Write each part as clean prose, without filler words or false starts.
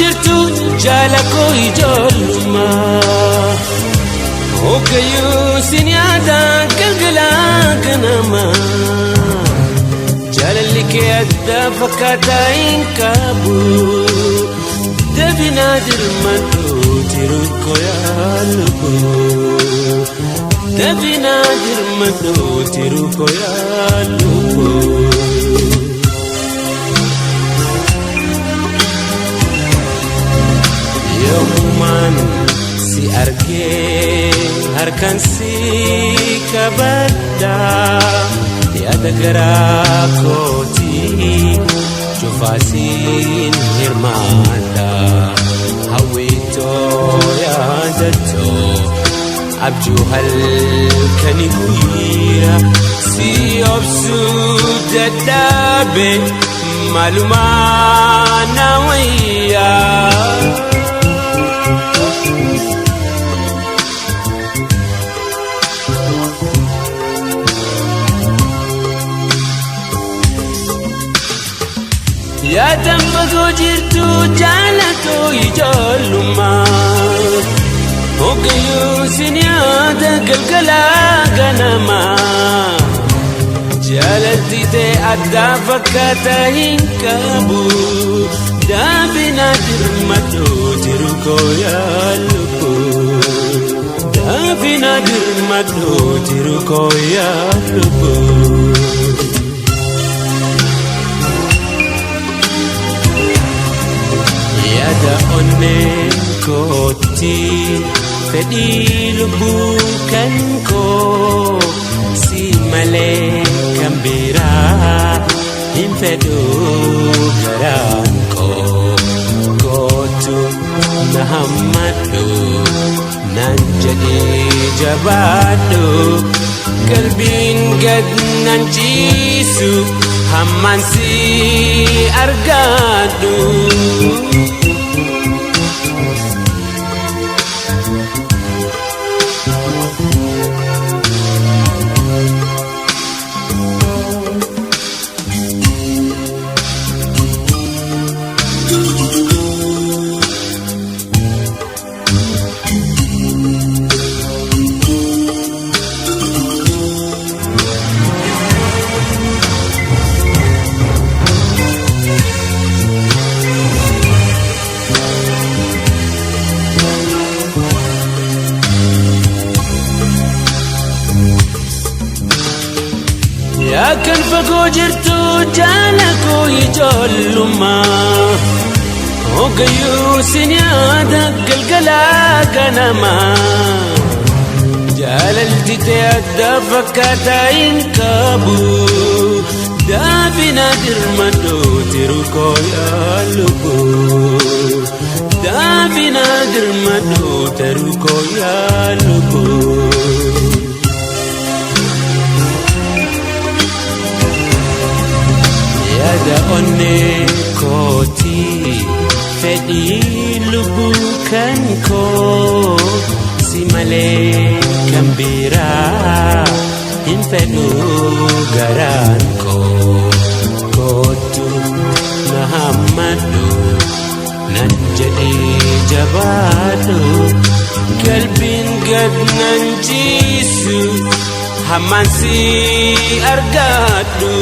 jirtu jaalako ijolma Okayu sinyada galgala ganama Jalali ke adda fakata inkabu Devina dirmatu tiruko yalubu Devina dirmatu tiruko yalubu Yoman si arge harkan si kabada Yada gerakoti Jufasin hirmanda Hawito yadato Abju halkani huira Si obsu dadabe Malumana waya Ya tambago jirtu jaalako ijoluma Okayu sinyada galgala ganama Jaalati te adda fakata hinkabu Dabina dirmatu tiruko yalubu Dabina dirmatu tiruko yalubu Yada onne koti fedi lubukan ko si male kambira infedu garan ko kotu nahamadu nanjadi jabadu kalbin gad nanjisu hamansi argadu Akan fago jirtu jaalako ijoluma Okayu sinyada galgala ganama Jaalalti te adda fakata inkabu Dabina dirmatu tiruko yalubu Dabina dirmatu tiruko yalubu Yada onne koti fedi lubukan ko si male kambira infedu garan ko kotu nahamadu nanjadi jabadu kalbin gad nanjisu hamansi argadu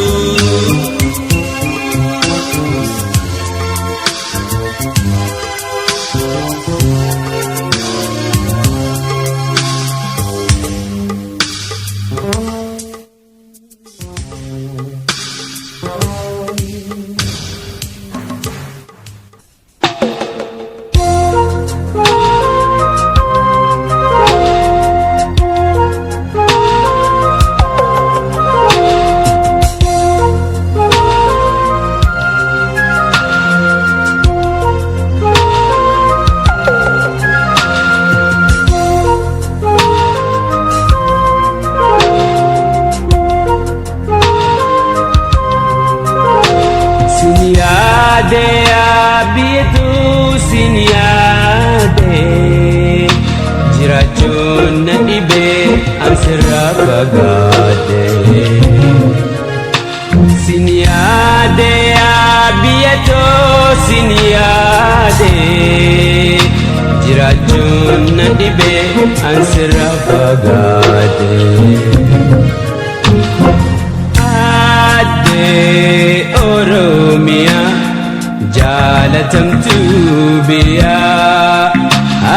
bagade Siniade abieto siniade jiraachuun na dhibee an sirraa fagaate. Aadee Oromiyaa jaalatamtuu biyyaa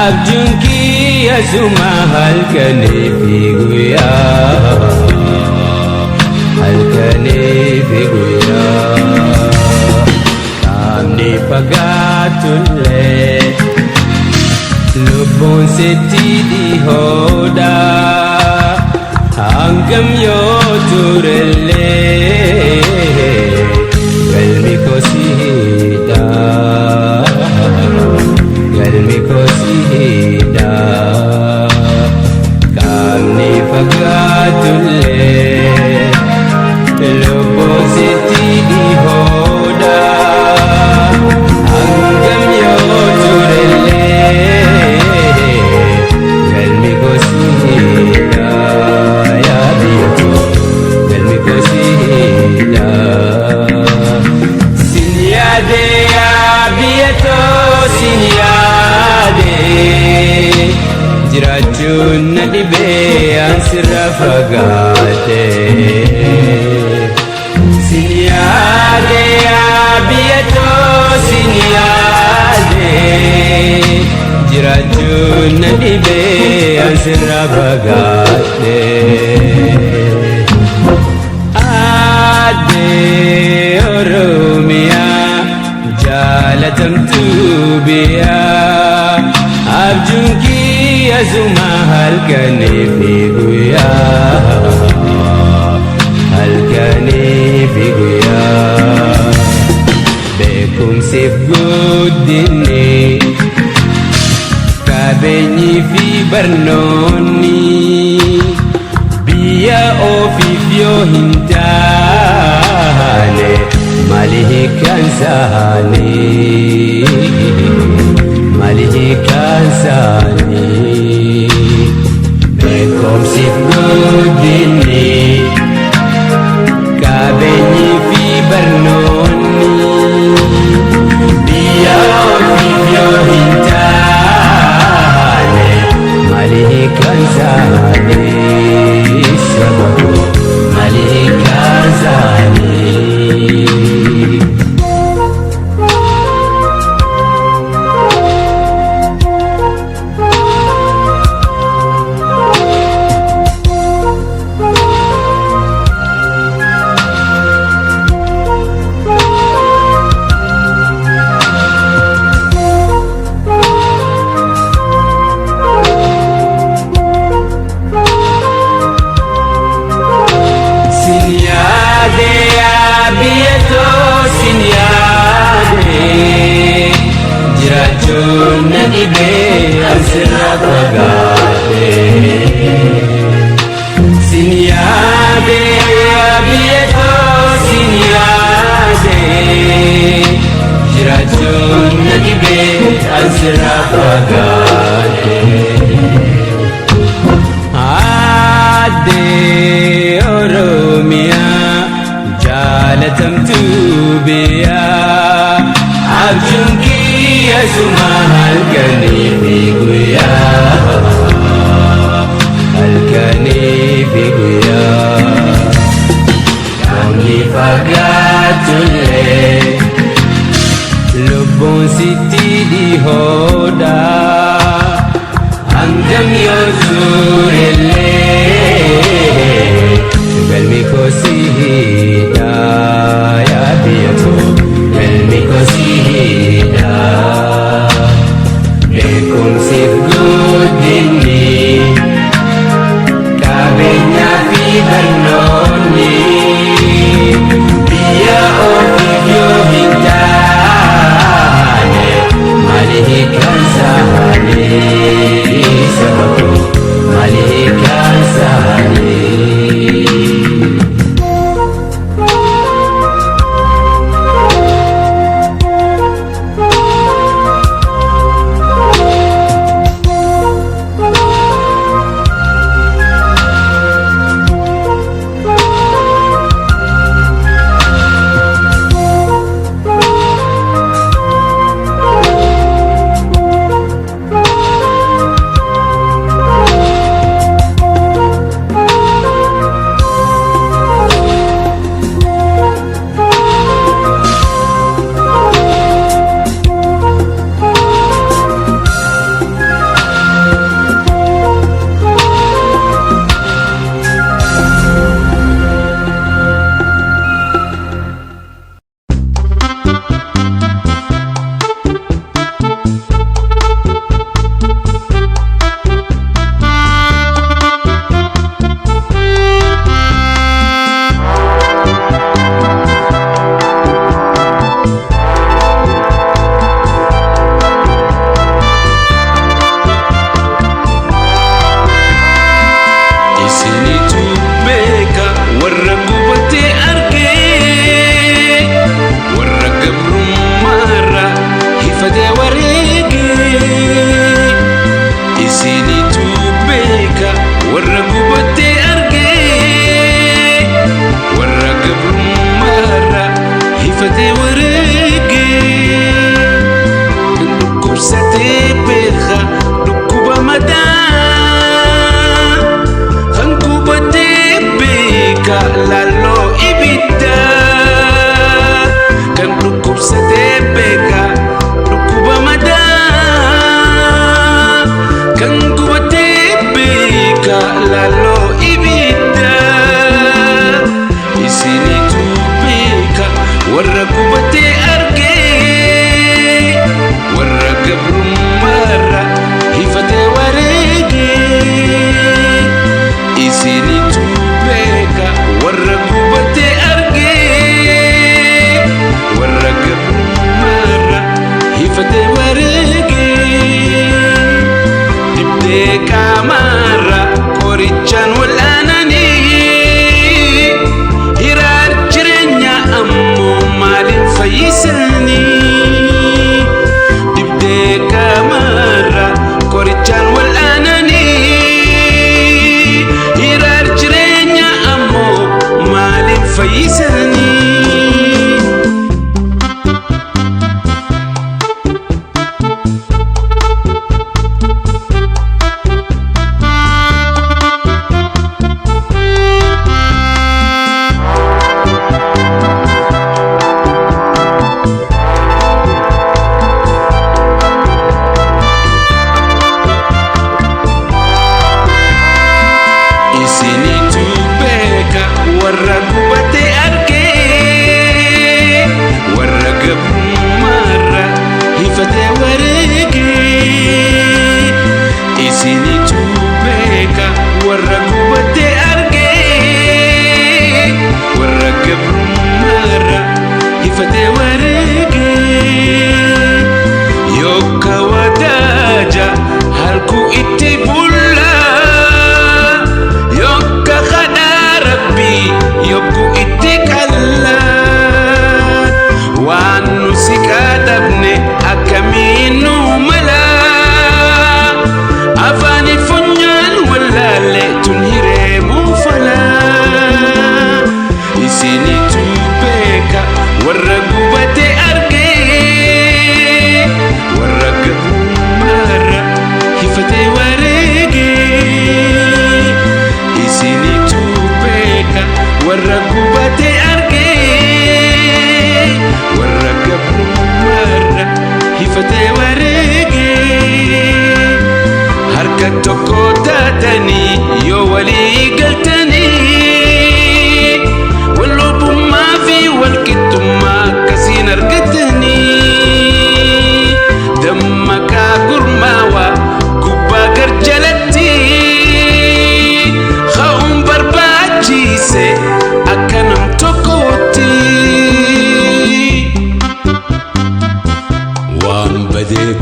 abjuun kiyya suma halkanii fi guyyaa halkanii fi guyyaa qaamni fagaatullee lubbuun sitti dhihoodha hangam yoo turellee galmi kosiidha galmi kosiidha qaamni fagaatullee lubbuun sitti dhihoodha hangam yoo turellee galmi kosiidha yaa biyya galmi kosiidha. Sin yaade yaa biyya sin yaade jiraachuun na dhibee an sirraa fagaate. Sin yaade yaa biyya sin yaade jiraachuun na dhibee an sirraa fagaate. Aadee Oromiyaa jaalatamtuu biyyaa abjuun kiyya suma halkanii fi guyyaa halkanii fi guyyaa beekumsiif guddinni qabeenyi fi barnoonni biyya ofiif yoo hin taane maali hiikaan isaanii maali hiikaan isaanii beekumsiif guddinni qabeenyi fi barnoonni biyya ofiif yoo hin taane maali hiikaan isaanii sababu maali hiikaan isaanii. Jiraachuun na dhibee an sirraa fagaate. Sin yaade biyya koo sin yaade jiraachuun na dhibee an sirraa fagaate. Aadee Oromiyaa jaalatamtuu biyyaa abjuun kiyya suma halkanii fi guyyaa halkanii fi guyyaa qaamni fagaatullee lubbuun sitti dhihoodha hangam yoo turellee galmi kosiidha yaa biyya koo galmi kosiidha beekumsiif guddinni qabeenyaa fi barnoonni biyya ofiif yoo hin taane maali hiikaan isaanii sababu maali kamara korichan walanani hirar jirenya ammo malin faisani dibde kamara korichan walanani hirar jirenya ammo malin faisani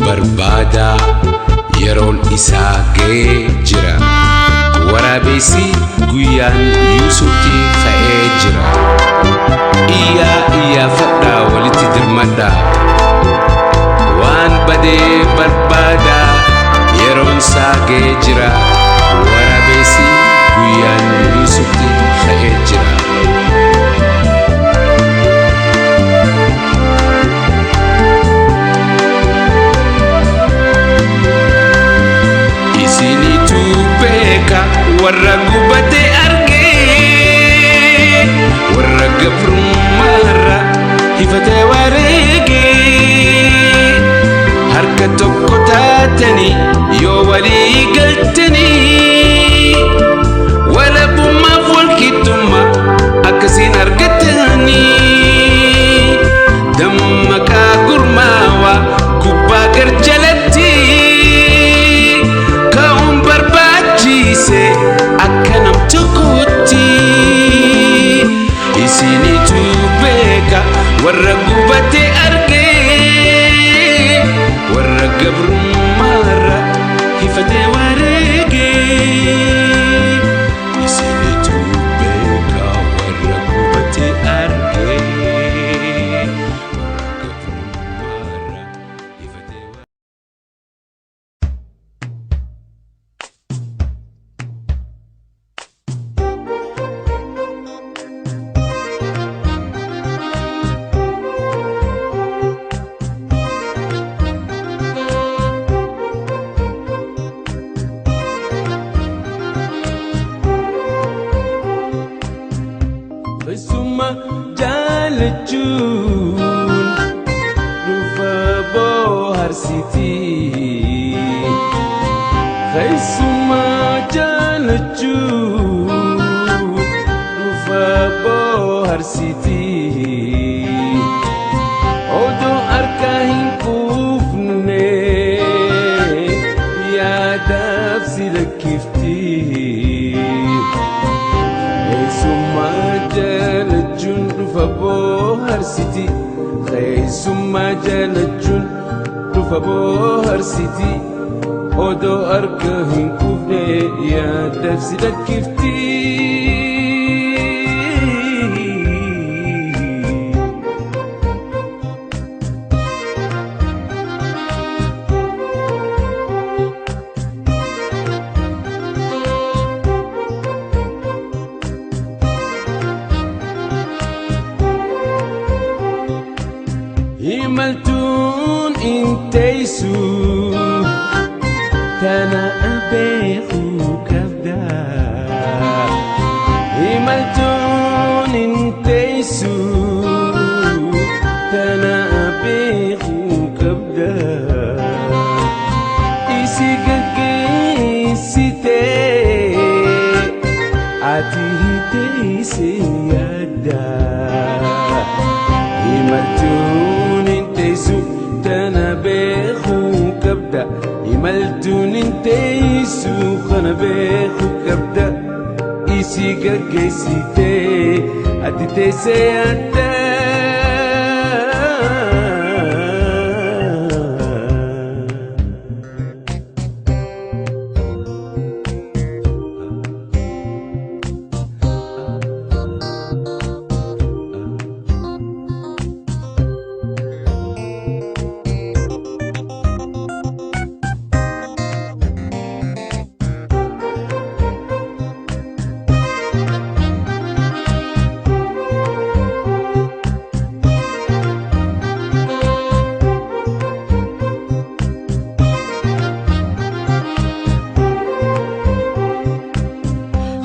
barbada yeroon isaa ga'ee jira waraabessi guyyaan yuusutti ka'ee jira iyyaa fadhaa walitti dirmadhaa waan badee barbada yeroon isaa ga'ee jira waraabessi guyyaan yuusutti ka'ee jira warra gubate argee warra gabrummaarra hifate wareegee harka tokko taatanii yoo walii galtanii walabummaaf walqixxummaa akkasiin argatanii dammaqaa gurmaawaa gubbaa garjalatti ka'uun barbaachise akkanam tokkotti isinitu beeka warra gubate argee warra gabrummaarra hifate wareegee isinitu beeka warra gubate argee warra gabrummaarra hifate Suma jalachuun dhufa bohaarsiti suma jalachuun dhufa bohaarsiti odoo harka hin quufne yaadaaf si lakkifti suma jalachuun dhufa bohaarsiti suma jalachuun dhufa bohaarsiti odoo arga hin kufne yaadaf si lakkifti. Imaltuun inteysu tana abeeku kabda. Imaltuun inteysu tana abeeku kabda. Isi gaggeessite ati hinteyse yaadda. Imaltuun tana beeku kabda. Imaltuun inteysu kana beeku kabda. Isi gaggeessite ati teesse yaadda.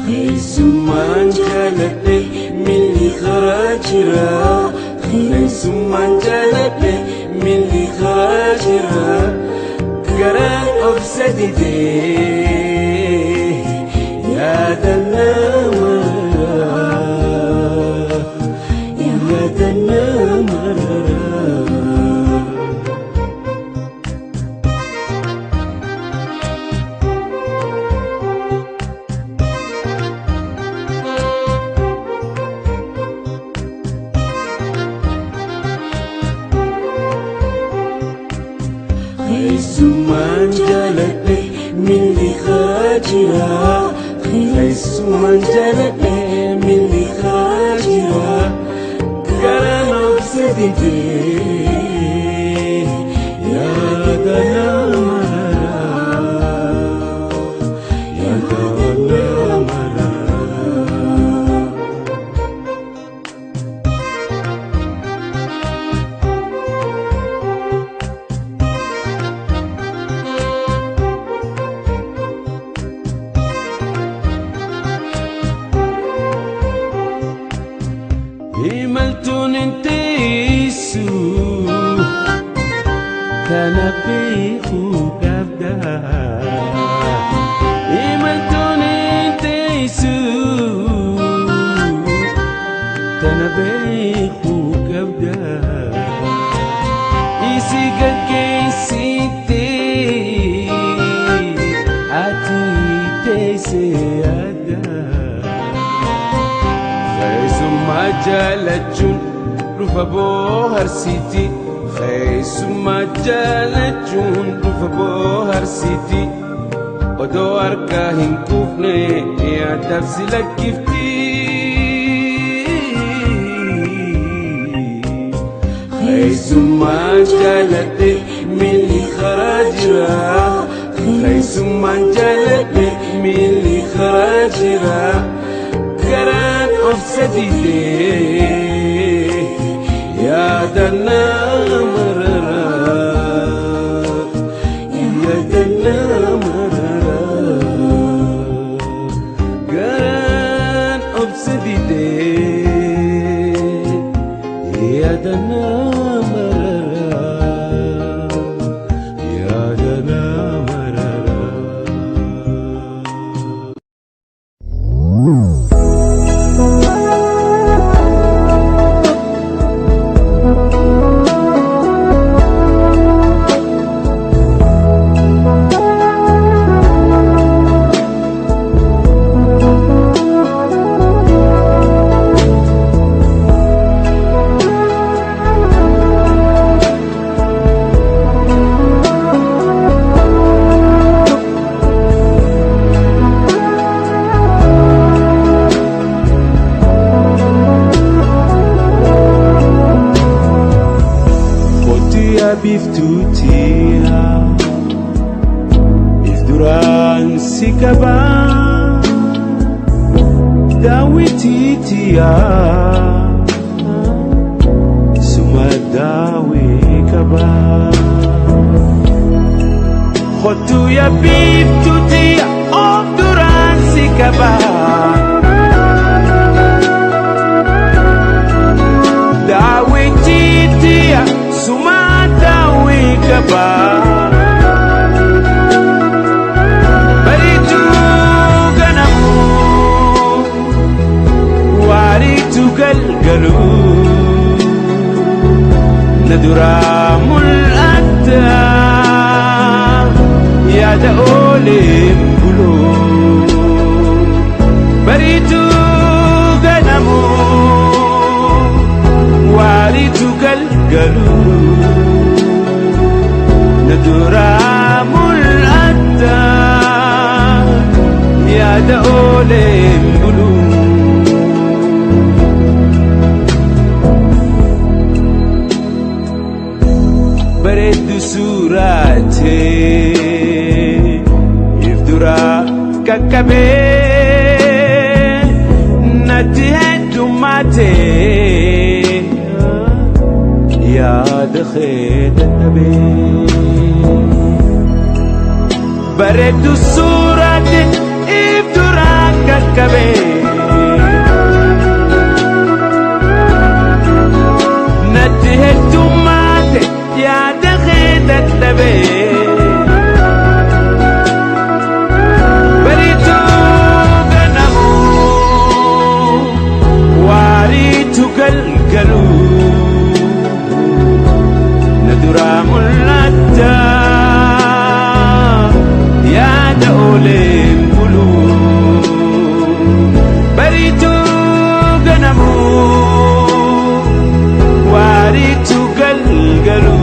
Keessummaan jaaladhe milli karaa jira. Keessummaan jaaladhe milli karaa jira. Garaan obsa didee yaada namarraa, yaada namarraa. Keessummaan jaaladhe milli karaa jira. Keessummaan jaaladhe milli karaa jira. Garaan obsa didee yaada namarraa, yaada namarraa. Imaltuun inteysu tana beeku kabda. Imaltuun inteysu tana beeku kabda. Isi gaggeessite ati teesse yaadda. Keessummaa jaalachuun dhufa booharsiti. Keessummaa jaalachuun dhufa booharsiti. Odoo harkaa hin kufne yaadaf si lakkifti. Keessummaa jaaladhe milli karaa jira. Keessummaan jaaladhe milli karaa jira. Garaan obsa didee yaada namarraa, yaada namarraa. Garaan obsa didee yaada namarraa, yaada namarraa. sikaba dawititia sumadawi kaba khotu ya bibtutia of duran sikaba dawititia sumadawi kaba ندرام الأدام يا دولم بلو بريتو غنمو واريتو قلقلو ندرام الأدام يا دولم بلو بريد سوراتي يفدرا ككبي نتهد ماتي يا دخيل النبي بريد سوراتي يفدرا ككبي نتهد ماتي يا دخيل النبي بريتو غنمو واريتو قلقلو ندرام الأدى يا دولم بلو بريتو غنمو واريتو قلقلو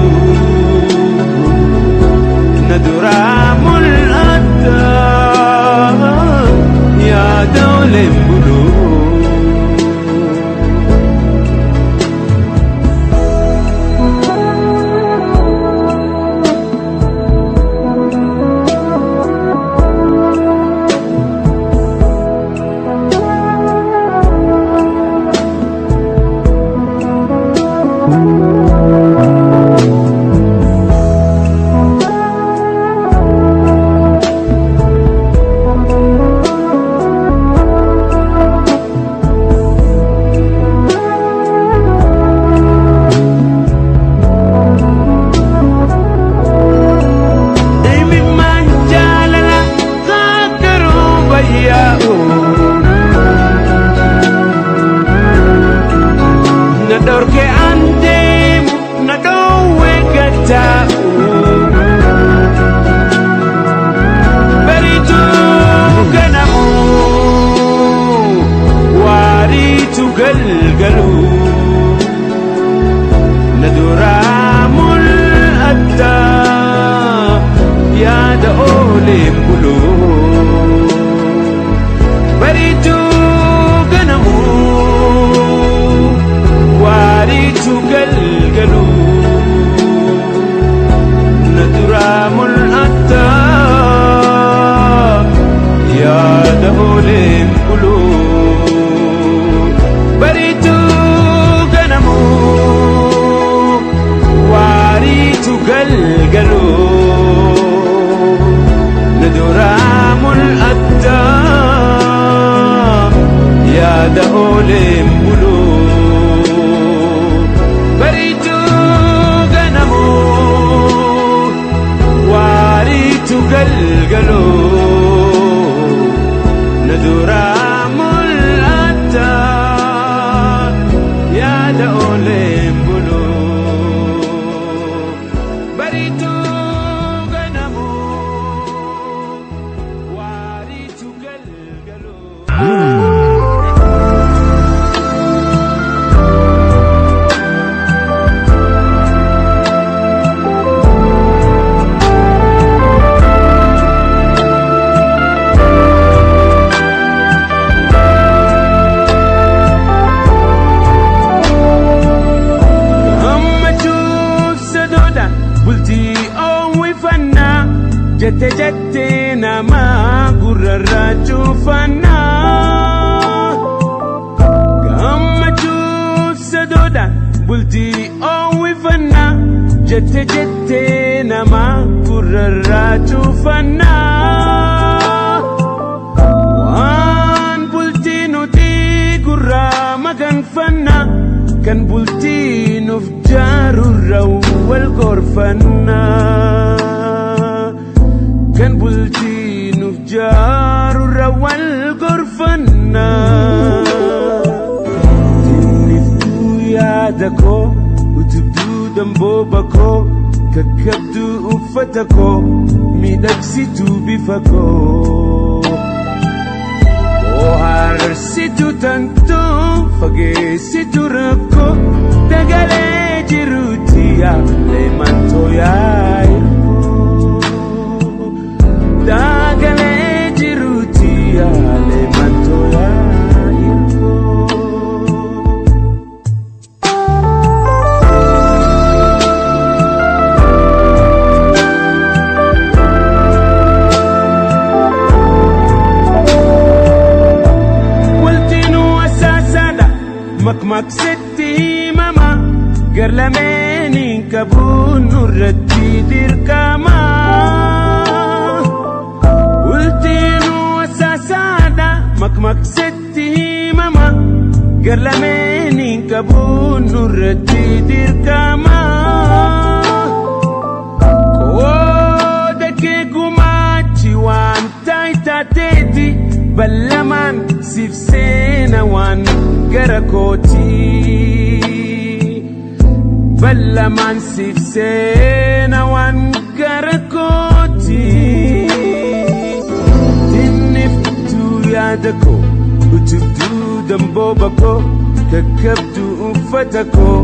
ندرام الأدى يا دولم بلو Nadorke andem nadowe gatau beritu ganamu waritu galgalu naduramul adda ya daolim bulu beritu ganamu واريتو قلقلو ندرام الأدى يا دولم بلو بريتو غنمو واريتو قلقلو ندرام الأدى يا دولم بلو بريتو غنمو واريتو قلقلو ندرام الأدى يا دولم بلو بريتو غنمو واريتو قلقلو gurrarraa cuufannaa gammachuuf sadoodhaan bultii oowwifannaa jette jettee namaa gurrarraa cuufannaa waan bultii nuti gurraa maganfannaa kan bultii nuuf jaarurra wal gorfannaa kan bultii nuuf jaarurra wal gorfannaa tinniftuu yaada koo utubduu dambooba koo kakkabduu uffata koo miidhagsituu bifa koo ohaarsituu tantoo fageessituu rakkoo dagalee jiruuti yaalee mantoo yaa'irkoo dagalee jiruuti yaalee mantoo yaa'irkoo. Makmaksetti himama garlameeniin qabuun nurratti dirqama ultiinuu asaasaadha makmaksetti himama garlameeniin qabuun nurratti dirqama qooda kee gumaachi waan taayitaateeti ballamaan siif seena waan gara kooti ballamaan siif seena waan gara kooti tinniftuu yaada koo utubduu dambooba koo kakkabduu uffata koo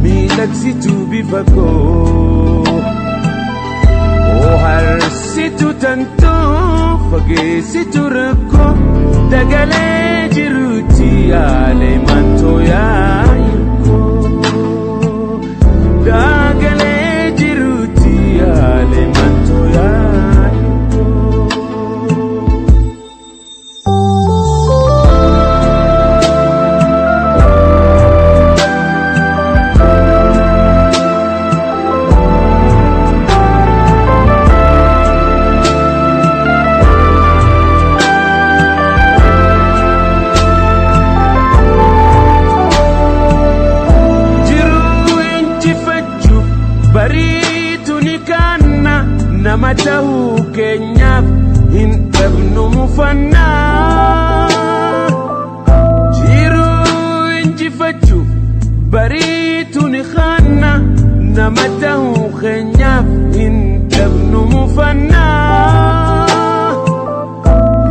miidhagsituu bifa koo ohaarsituu tantoo fageessituu rakkoo dagalee jiruuti yaalee mantoo yaa'irkoo dagalee jiruuti yaalee mantoo yaa'irkoo. Bariitu ni kanna nama ta'uu keenyaaf hin dhabnu mufannaa jiruu injifachuuf bariitu ni kanna nama ta'uu keenyaaf hin dhabnu mufannaa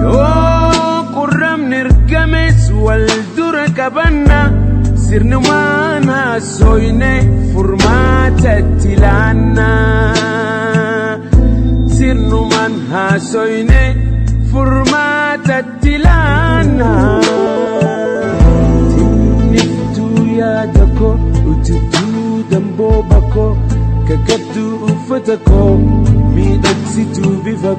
yoo qurramni ergames wal dura qabanna sirnumaan haasoyne furmaatatti laannaa sirnumaan haasoyne furmaatatti laannaa tinniftuu yaada koo utubduu dambooba koo kakkabduu uffata koo miidhagsituu bifa